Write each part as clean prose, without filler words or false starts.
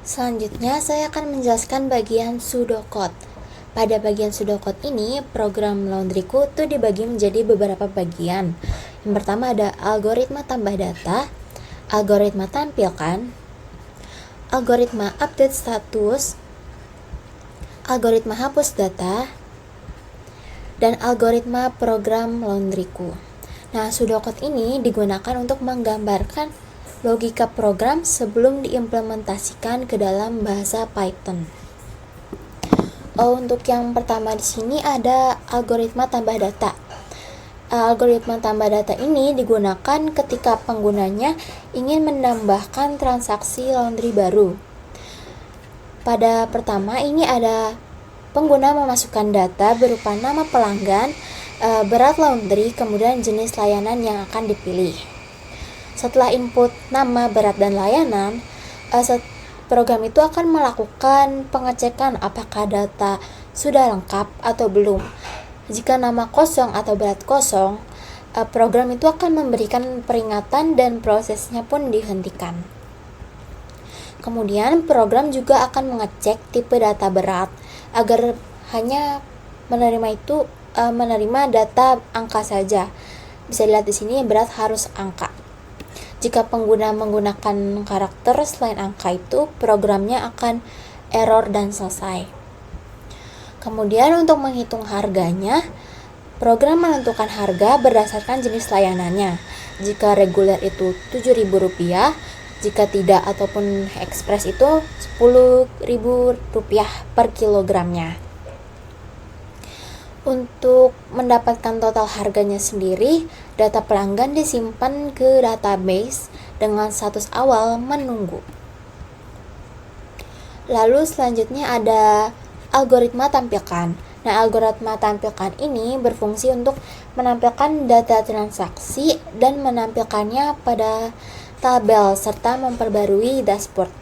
Selanjutnya, saya akan menjelaskan bagian pseudocode. Pada bagian pseudocode ini, program Laundryku itu dibagi menjadi beberapa bagian. Yang pertama ada algoritma tambah data, algoritma tampilkan, algoritma update status, algoritma hapus data, dan algoritma program Laundryku. Nah, pseudocode ini digunakan untuk menggambarkan logika program sebelum diimplementasikan ke dalam bahasa Python. Untuk yang pertama di sini ada algoritma tambah data. Algoritma tambah data ini digunakan ketika penggunanya ingin menambahkan transaksi laundry baru. Pada pertama ini ada pengguna memasukkan data berupa nama pelanggan, berat laundry, kemudian jenis layanan yang akan dipilih. Setelah input nama, berat, dan layanan, program itu akan melakukan pengecekan apakah data sudah lengkap atau belum. Jika nama kosong atau berat kosong, program itu akan memberikan peringatan dan prosesnya pun dihentikan. Kemudian program juga akan mengecek tipe data berat agar hanya menerima data angka saja. Bisa dilihat di sini berat harus angka. Jika pengguna menggunakan karakter selain angka itu, programnya akan error dan selesai. Kemudian untuk menghitung harganya, program menentukan harga berdasarkan jenis layanannya. Jika reguler itu Rp7.000, jika tidak ataupun ekspres itu Rp10.000 per kilogramnya. Untuk mendapatkan total harganya sendiri, data pelanggan disimpan ke database dengan status awal menunggu. Lalu selanjutnya ada algoritma tampilkan. Nah, algoritma tampilkan ini berfungsi untuk menampilkan data transaksi dan menampilkannya pada tabel serta memperbarui dashboard.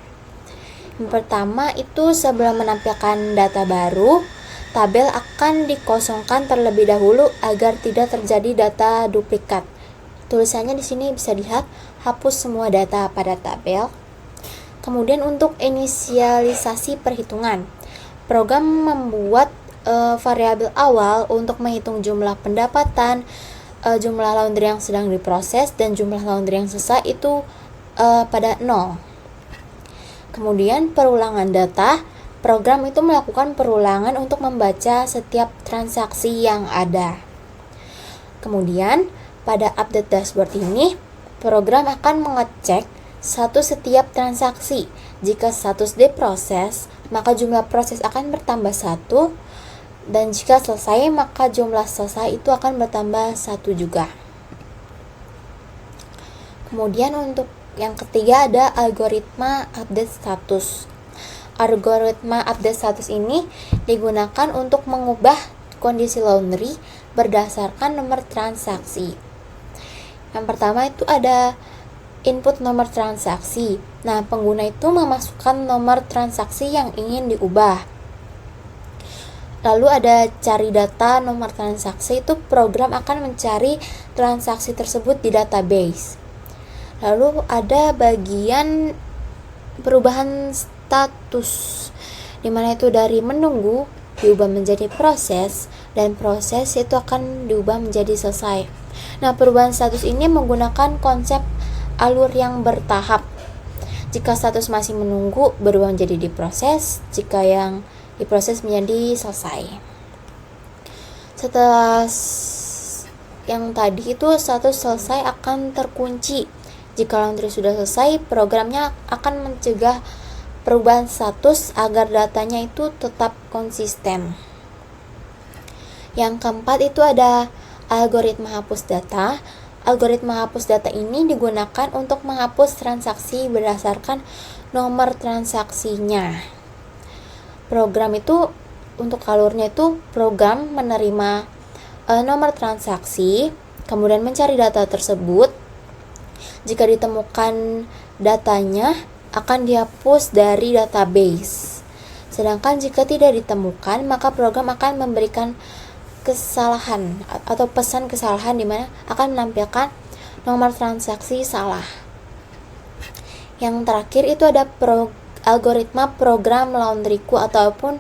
Yang pertama itu sebelum menampilkan data baru, tabel akan dikosongkan terlebih dahulu agar tidak terjadi data duplikat. Tulisannya di sini bisa dilihat, hapus semua data pada tabel. Kemudian untuk inisialisasi perhitungan, program membuat variabel awal untuk menghitung jumlah pendapatan, jumlah laundry yang sedang diproses, dan jumlah laundry yang selesai itu pada 0. Kemudian perulangan data, program itu melakukan perulangan untuk membaca setiap transaksi yang ada. Kemudian pada update dashboard ini, program akan mengecek setiap transaksi. Jika status diproses, maka jumlah proses akan bertambah 1, dan jika selesai, maka jumlah selesai itu akan bertambah 1 juga. Kemudian untuk yang ketiga ada algoritma update status. Algoritma update status ini digunakan untuk mengubah kondisi laundry berdasarkan nomor transaksi. Yang pertama itu ada input nomor transaksi. Nah, pengguna itu memasukkan nomor transaksi yang ingin diubah. Lalu ada cari data nomor transaksi, itu program akan mencari transaksi tersebut di database. Lalu ada bagian perubahan status, dimana itu dari menunggu diubah menjadi proses, dan proses itu akan diubah menjadi selesai. Nah, perubahan status ini menggunakan konsep alur yang bertahap. Jika status masih menunggu, berubah menjadi diproses. Jika yang diproses menjadi selesai. Setelah yang tadi itu status selesai akan terkunci. Jika laundry sudah selesai, programnya akan mencegah perubahan status agar datanya itu tetap konsisten. Yang keempat itu ada algoritma hapus data. Algoritma hapus data ini digunakan untuk menghapus transaksi berdasarkan nomor transaksinya. Program itu untuk alurnya itu program menerima nomor transaksi, kemudian mencari data tersebut. Jika ditemukan datanya, akan dihapus dari database. Sedangkan jika tidak ditemukan, maka program akan memberikan kesalahan atau pesan kesalahan di mana akan menampilkan nomor transaksi salah. Yang terakhir itu ada algoritma program Laundryku ataupun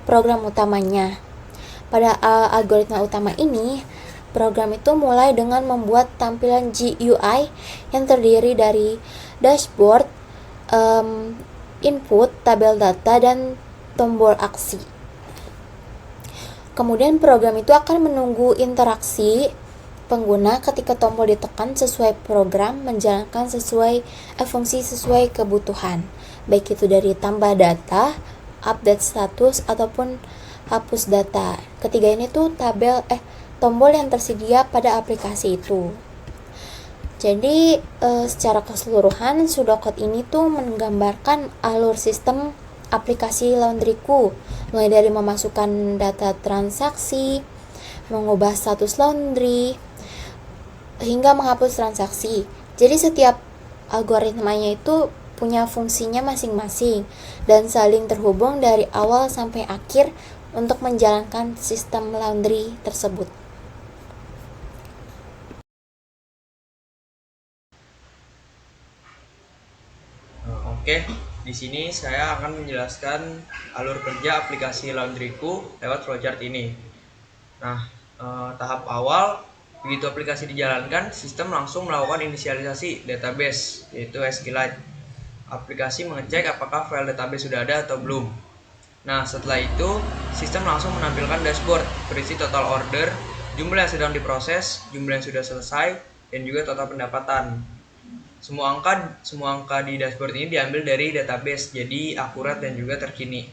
program utamanya. Pada algoritma utama ini, program itu mulai dengan membuat tampilan GUI yang terdiri dari dashboard, input, tabel data, dan tombol aksi. Kemudian program itu akan menunggu interaksi pengguna ketika tombol ditekan sesuai program menjalankan fungsi sesuai kebutuhan, baik itu dari tambah data, update status, ataupun hapus data. Ketiga ini tuh tombol yang tersedia pada aplikasi itu. Jadi secara keseluruhan pseudocode ini tuh menggambarkan alur sistem aplikasi Laundryku, mulai dari memasukkan data transaksi, mengubah status laundry, hingga menghapus transaksi. Jadi setiap algoritmanya itu punya fungsinya masing-masing dan saling terhubung dari awal sampai akhir untuk menjalankan sistem laundry tersebut. Oke, di sini saya akan menjelaskan alur kerja aplikasi Laundryku lewat flowchart ini. Nah, tahap awal, begitu aplikasi dijalankan, sistem langsung melakukan inisialisasi database, yaitu SQLite. Aplikasi mengecek apakah file database sudah ada atau belum. Nah, setelah itu, sistem langsung menampilkan dashboard berisi total order, jumlah yang sedang diproses, jumlah yang sudah selesai, dan juga total pendapatan. Semua angka di dashboard ini diambil dari database, jadi akurat dan juga terkini.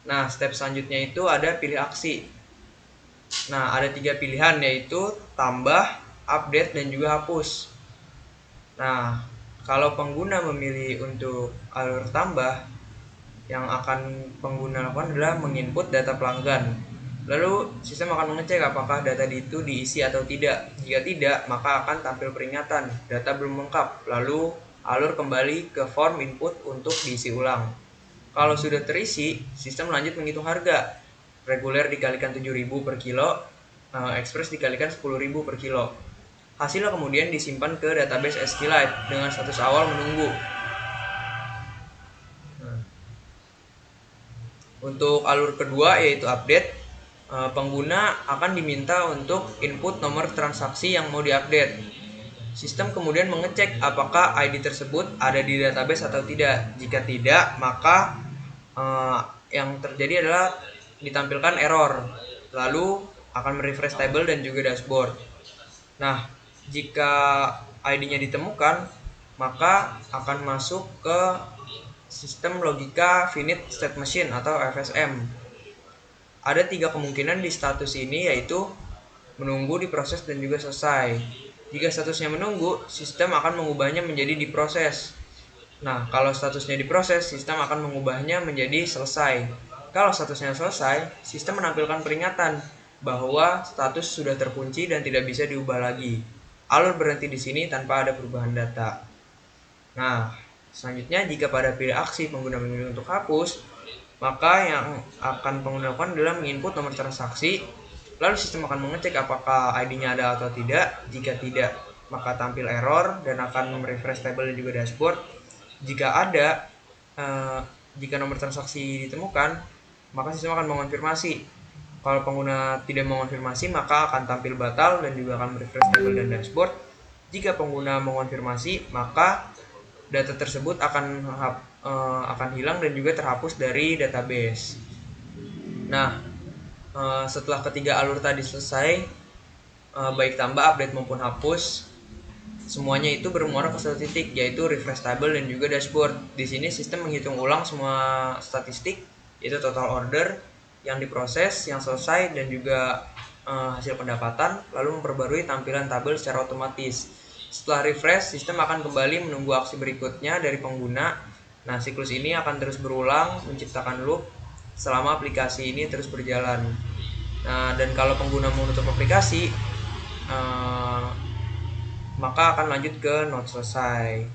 Nah, step selanjutnya itu ada pilih aksi. Nah, ada 3 pilihan, yaitu tambah, update, dan juga hapus. Nah, kalau pengguna memilih untuk alur tambah, yang akan pengguna lakukan adalah menginput data pelanggan. Lalu sistem akan mengecek apakah data itu diisi atau tidak. Jika tidak, maka akan tampil peringatan data belum lengkap. Lalu alur kembali ke form input untuk diisi ulang. Kalau sudah terisi, sistem lanjut menghitung harga. Reguler dikalikan 7.000 per kilo, ekspres dikalikan 10.000 per kilo. Hasilnya kemudian disimpan ke database SQLite dengan status awal menunggu. Untuk alur kedua yaitu update, pengguna akan diminta untuk input nomor transaksi yang mau diupdate. Sistem kemudian mengecek apakah ID tersebut ada di database atau tidak. Jika tidak, maka yang terjadi adalah ditampilkan error. Lalu akan merefresh table dan juga dashboard. Nah, jika ID-nya ditemukan, maka akan masuk ke sistem logika finite state machine atau FSM. Ada 3 kemungkinan di status ini, yaitu menunggu, diproses, dan juga selesai. Jika statusnya menunggu, sistem akan mengubahnya menjadi diproses. Nah, kalau statusnya diproses, sistem akan mengubahnya menjadi selesai. Kalau statusnya selesai, sistem menampilkan peringatan bahwa status sudah terkunci dan tidak bisa diubah lagi. Alur berhenti di sini tanpa ada perubahan data. Nah, selanjutnya jika pada pilih aksi pengguna memilih untuk hapus, maka yang akan pengguna lakukan adalah menginput nomor transaksi, lalu sistem akan mengecek apakah ID-nya ada atau tidak. Jika tidak, maka tampil error dan akan merefresh table dan juga dashboard. Jika nomor transaksi ditemukan, maka sistem akan mengonfirmasi. Kalau pengguna tidak mengonfirmasi, maka akan tampil batal dan juga akan merefresh table dan dashboard. Jika pengguna mengonfirmasi, maka data tersebut akan hilang dan juga terhapus dari database. Nah, setelah ketiga alur tadi selesai, baik tambah, update maupun hapus, semuanya itu bermuara ke satu titik, yaitu refresh table dan juga dashboard. Di sini sistem menghitung ulang semua statistik, yaitu total order yang diproses, yang selesai, dan juga hasil pendapatan, lalu memperbarui tampilan tabel secara otomatis. Setelah refresh, sistem akan kembali menunggu aksi berikutnya dari pengguna. Nah, siklus ini akan terus berulang, menciptakan loop selama aplikasi ini terus berjalan. Nah, dan kalau pengguna menutup aplikasi, maka akan lanjut ke not selesai.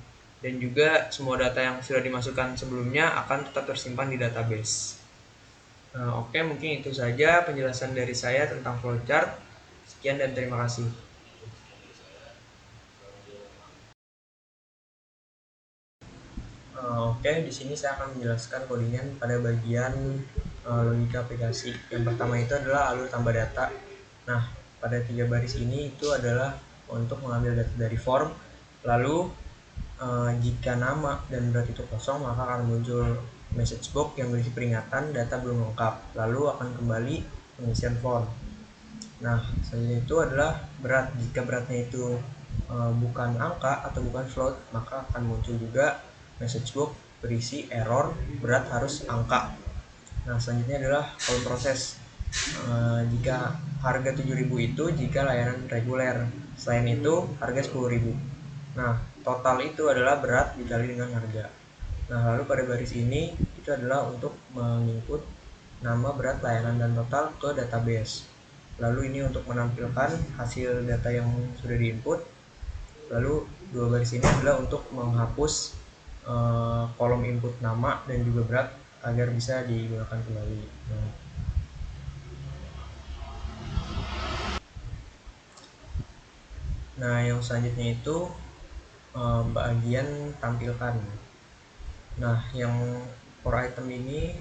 Dan juga semua data yang sudah dimasukkan sebelumnya akan tetap tersimpan di database. Oke, mungkin itu saja penjelasan dari saya tentang flowchart. Sekian dan terima kasih. Oke, di sini saya akan menjelaskan codingan pada bagian logika aplikasi. Yang pertama itu adalah alur tambah data. Nah, pada 3 baris ini itu adalah untuk mengambil data dari form. Lalu jika nama dan berat itu kosong, maka akan muncul message box yang berisi peringatan data belum lengkap. Lalu akan kembali pengisian form. Nah, selanjutnya itu adalah berat. Jika beratnya itu bukan angka atau bukan float, maka akan muncul juga message box berisi error berat harus angka. Nah, selanjutnya adalah kolom proses. Jika harga 7.000 itu jika layanan reguler. Selain itu harga 10.000. Nah, total itu adalah berat dikali dengan harga. Nah, lalu pada baris ini itu adalah untuk menginput nama, berat, layanan, dan total ke database. Lalu ini untuk menampilkan hasil data yang sudah diinput. Lalu dua baris ini adalah untuk menghapus kolom input nama dan juga berat agar bisa digunakan kembali. Nah, yang selanjutnya itu bagian tampilkan. Nah, yang for item ini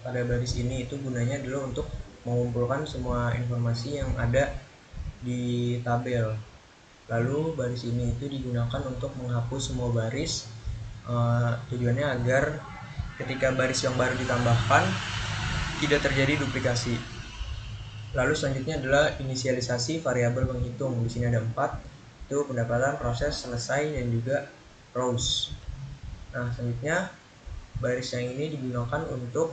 pada baris ini itu gunanya adalah untuk mengumpulkan semua informasi yang ada di tabel. Lalu baris ini itu digunakan untuk menghapus semua baris. Tujuannya agar ketika baris yang baru ditambahkan tidak terjadi duplikasi. Lalu selanjutnya adalah inisialisasi variabel penghitung. Di sini ada 4. Itu pendapatan, proses, selesai, dan juga rows. Nah, selanjutnya baris yang ini digunakan untuk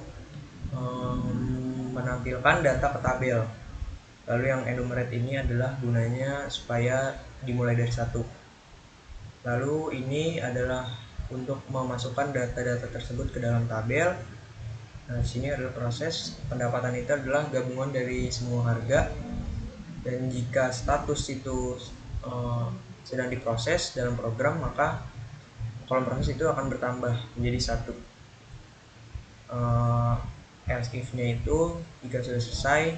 menampilkan data ke tabel. Lalu yang enumerate ini adalah gunanya supaya dimulai dari 1. Lalu ini adalah untuk memasukkan data-data tersebut ke dalam tabel. Nah, di sini adalah proses. Pendapatan itu adalah gabungan dari semua harga. Dan jika status itu sedang diproses dalam program, maka kolom proses itu akan bertambah menjadi 1. Else if-nya itu jika sudah selesai,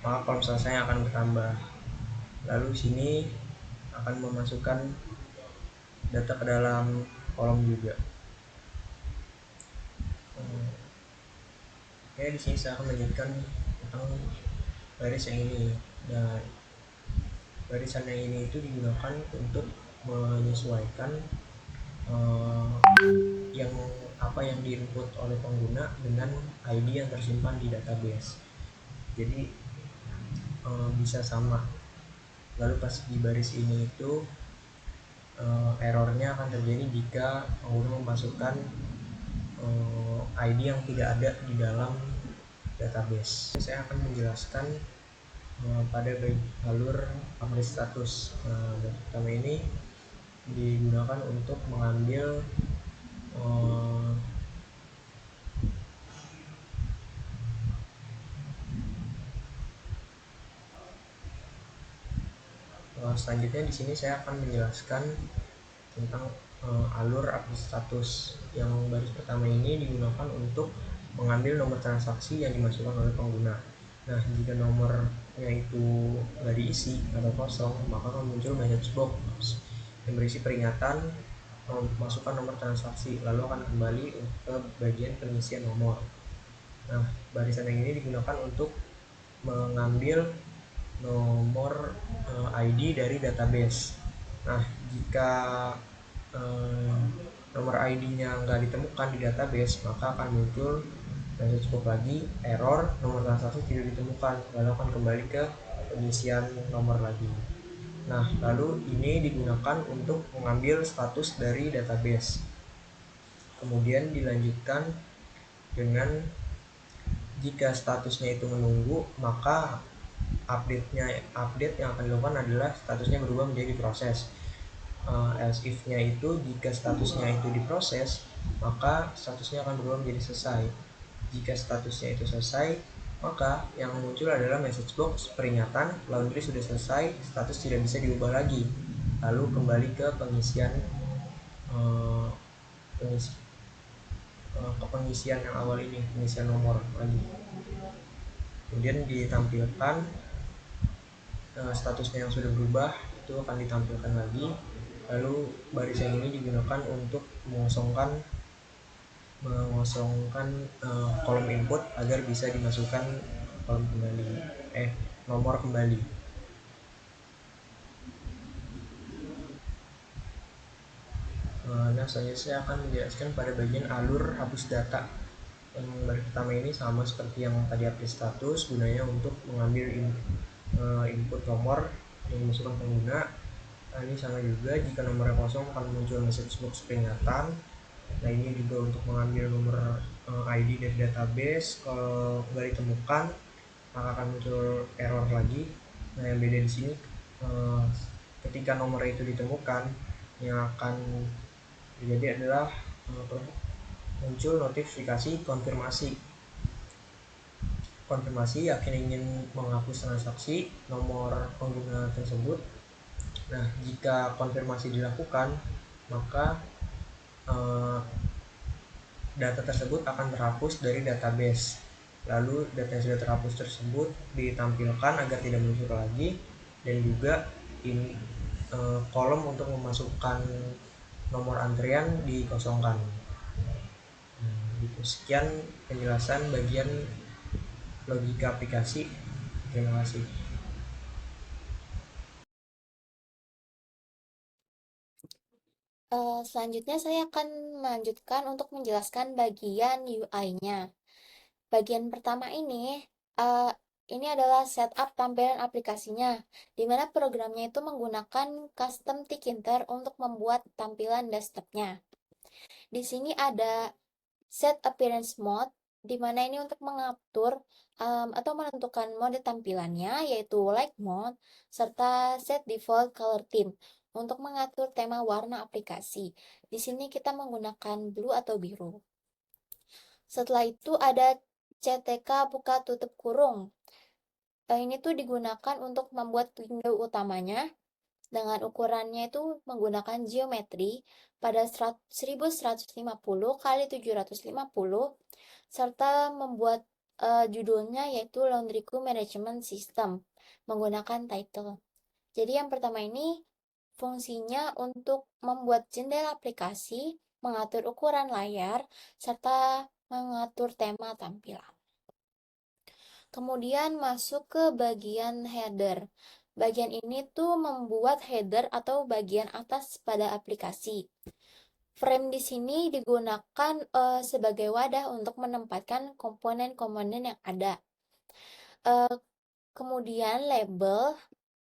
maka kolom selesai akan bertambah. Lalu sini akan memasukkan data ke dalam kolom juga. Oke, di sini saya akan menjelaskan tentang baris yang ini. Nah, barisan yang ini itu digunakan untuk menyesuaikan yang diinput oleh pengguna dengan ID yang tersimpan di database. Jadi bisa sama. Lalu pas di baris ini itu errornya akan terjadi jika pengguna memasukkan ID yang tidak ada di dalam database. Saya akan menjelaskan pada alur update status. Pertama ini digunakan untuk mengambil selanjutnya di sini saya akan menjelaskan tentang alur update status. Yang baris pertama ini digunakan untuk mengambil nomor transaksi yang dimasukkan oleh pengguna. Nah, jika nomornya itu nggak diisi atau kosong, maka akan muncul message box yang berisi peringatan masukkan nomor transaksi, lalu akan kembali ke bagian pengisian nomor. Nah, barisan yang ini digunakan untuk mengambil nomor ID dari database. Nah, jika nomor ID-nya nggak ditemukan di database, maka akan muncul message box lagi, error, nomor transaksi tidak ditemukan, lalu akan kembali ke pengisian nomor lagi. Nah, lalu ini digunakan untuk mengambil status dari database. Kemudian dilanjutkan dengan jika statusnya itu menunggu, maka update yang akan dilakukan adalah statusnya berubah menjadi proses. Else if-nya itu jika statusnya itu diproses, maka statusnya akan berubah menjadi selesai. Jika statusnya itu selesai, maka yang muncul adalah message box peringatan laundry sudah selesai, status tidak bisa diubah lagi. Lalu kembali ke pengisian yang awal ini, pengisian nomor lagi. Kemudian ditampilkan statusnya yang sudah berubah itu akan ditampilkan lagi. Lalu baris yang ini digunakan untuk mengosongkan mengosongkan kolom input agar bisa dimasukkan kolom kembali, nomor kembali. Nah, selanjutnya saya akan menjelaskan pada bagian alur hapus data. Yang baris pertama ini sama seperti yang tadi update status, gunanya untuk mengambil input nomor yang dimasukkan pengguna. Nah, ini sama juga, jika nomornya kosong akan muncul message box peringatan. Nah, ini juga untuk mengambil nomor ID dari database. Kalau nggak ditemukan maka akan muncul error lagi. Nah, yang beda di sini, ketika nomor itu ditemukan, yang akan terjadi adalah muncul notifikasi konfirmasi. Yakin ingin menghapus transaksi nomor pengguna tersebut. Nah, jika konfirmasi dilakukan, maka data tersebut akan terhapus dari database. Lalu data yang sudah terhapus tersebut ditampilkan agar tidak muncul lagi, dan juga ini kolom untuk memasukkan nomor antrian dikosongkan. Gitu. Sekian penjelasan bagian logika aplikasi. Terima kasih. Selanjutnya saya akan melanjutkan untuk menjelaskan bagian UI-nya. Bagian pertama ini adalah setup tampilan aplikasinya, di mana programnya itu menggunakan custom Tkinter untuk membuat tampilan desktopnya. Di sini ada set appearance mode, di mana ini untuk mengatur atau menentukan mode tampilannya, yaitu light mode, serta set default color theme untuk mengatur tema warna aplikasi. Di sini kita menggunakan blue atau biru. Setelah itu ada CTK buka tutup kurung. Ini tuh digunakan untuk membuat window utamanya dengan ukurannya itu menggunakan geometri pada 1150 kali 750, serta membuat judulnya yaitu Laundryku Management System menggunakan title. Jadi yang pertama ini fungsinya untuk membuat jendela aplikasi, mengatur ukuran layar, serta mengatur tema tampilan. Kemudian masuk ke bagian header. Bagian ini tuh membuat header atau bagian atas pada aplikasi. Frame di sini digunakan sebagai wadah untuk menempatkan komponen-komponen yang ada. Uh, Kemudian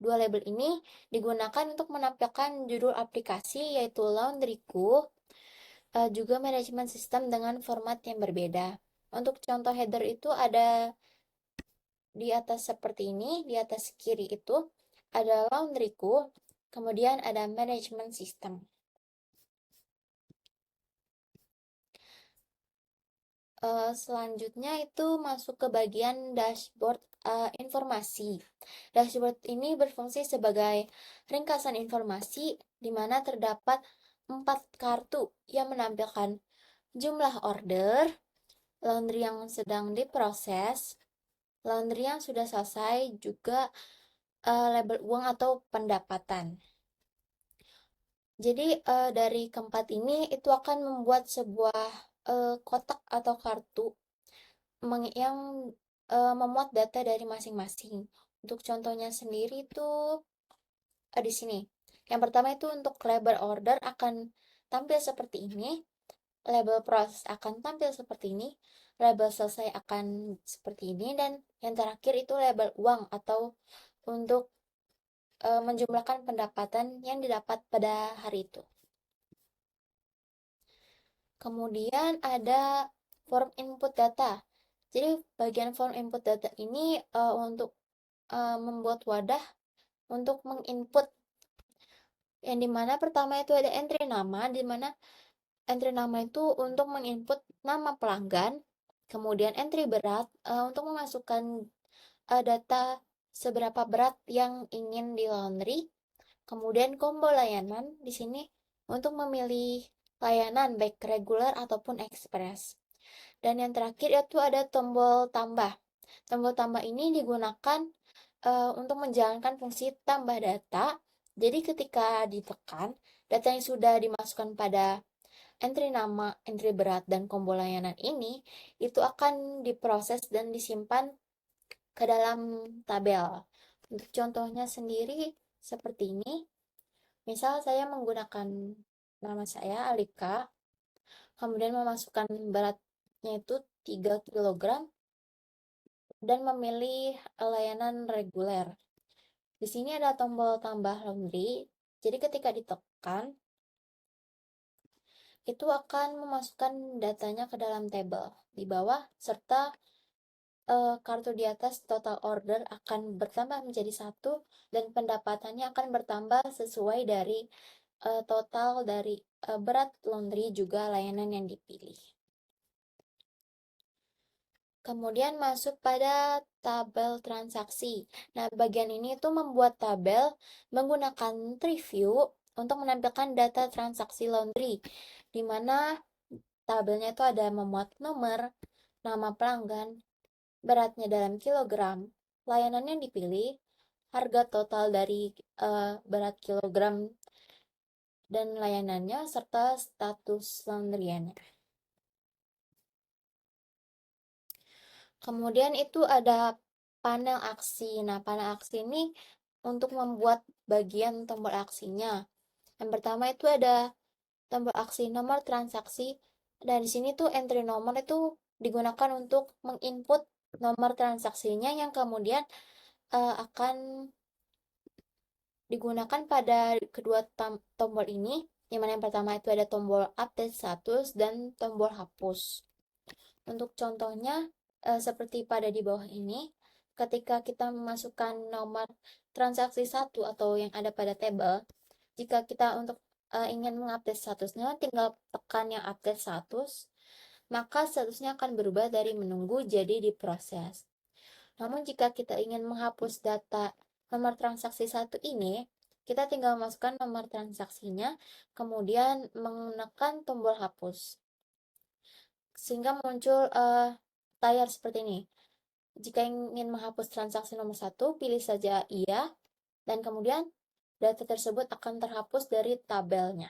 dua label ini digunakan untuk menampilkan judul aplikasi yaitu Laundryku, juga manajemen sistem dengan format yang berbeda. Untuk contoh header itu ada di atas seperti ini, di atas kiri itu ada Laundryku, kemudian ada manajemen sistem. Selanjutnya itu masuk ke bagian dashboard informasi. Dashboard ini berfungsi sebagai ringkasan informasi di mana terdapat 4 kartu yang menampilkan jumlah order, laundry yang sedang diproses, laundry yang sudah selesai, juga label uang atau pendapatan. Jadi dari keempat ini itu akan membuat sebuah kotak atau kartu yang memuat data dari masing-masing. Untuk contohnya sendiri itu di sini. Yang pertama itu untuk label order akan tampil seperti ini, label proses akan tampil seperti ini, label selesai akan seperti ini, dan yang terakhir itu label uang atau untuk menjumlahkan pendapatan yang didapat pada hari itu. Kemudian ada form input data. Jadi bagian form input data ini untuk membuat wadah untuk menginput, yang dimana pertama itu ada entry nama, dimana entry nama itu untuk menginput nama pelanggan, kemudian entry berat untuk memasukkan data seberapa berat yang ingin di laundry, kemudian combo layanan di sini untuk memilih layanan baik reguler ataupun express. Dan yang terakhir itu ada tombol tambah. Tombol tambah ini digunakan untuk menjalankan fungsi tambah data. Jadi ketika ditekan, data yang sudah dimasukkan pada entry nama, entry berat, dan combo layanan ini itu akan diproses dan disimpan ke dalam tabel. Untuk contohnya sendiri seperti ini. Misal saya menggunakan nama saya Alika, kemudian memasukkan beratnya itu 3 kg dan memilih layanan reguler. Di sini ada tombol tambah laundry. Jadi ketika ditekan, itu akan memasukkan datanya ke dalam tabel di bawah serta kartu di atas total order akan bertambah menjadi 1 dan pendapatannya akan bertambah sesuai dari total dari berat laundry juga layanan yang dipilih. Kemudian masuk pada tabel transaksi. Nah, bagian ini itu membuat tabel menggunakan TreeView untuk menampilkan data transaksi laundry, di mana tabelnya itu ada memuat nomor, nama pelanggan, beratnya dalam kilogram, layanan yang dipilih, harga total dari berat kilogram dan layanannya, serta status laundryannya. Kemudian itu ada panel aksi. Nah, panel aksi ini untuk membuat bagian tombol aksinya. Yang pertama itu ada tombol aksi nomor transaksi. Dan di sini tuh entry nomor itu digunakan untuk menginput nomor transaksinya yang kemudian akan digunakan pada kedua tombol ini. Yang mana yang pertama itu ada tombol update status dan tombol hapus. Untuk contohnya, seperti pada di bawah ini, ketika kita memasukkan nomor transaksi 1 atau yang ada pada tabel, jika kita untuk ingin mengupdate statusnya, tinggal tekan yang update status, maka statusnya akan berubah dari menunggu jadi diproses. Namun jika kita ingin menghapus data nomor transaksi 1 ini, kita tinggal masukkan nomor transaksinya, kemudian menekan tombol hapus. Sehingga muncul layar seperti ini. Jika ingin menghapus transaksi nomor 1, pilih saja iya, dan kemudian data tersebut akan terhapus dari tabelnya.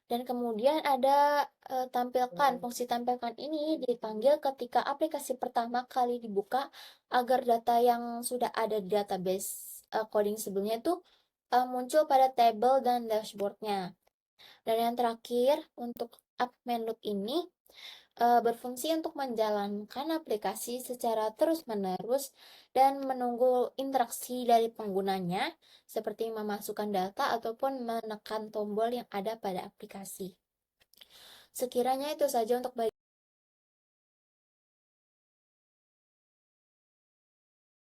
Dan kemudian ada tampilkan. Fungsi tampilkan ini dipanggil ketika aplikasi pertama kali dibuka agar data yang sudah ada di database coding sebelumnya itu muncul pada tabel dan dashboardnya. Dan yang terakhir, untuk app loop ini berfungsi untuk menjalankan aplikasi secara terus-menerus dan menunggu interaksi dari penggunanya, seperti memasukkan data ataupun menekan tombol yang ada pada aplikasi. Sekiranya itu saja untuk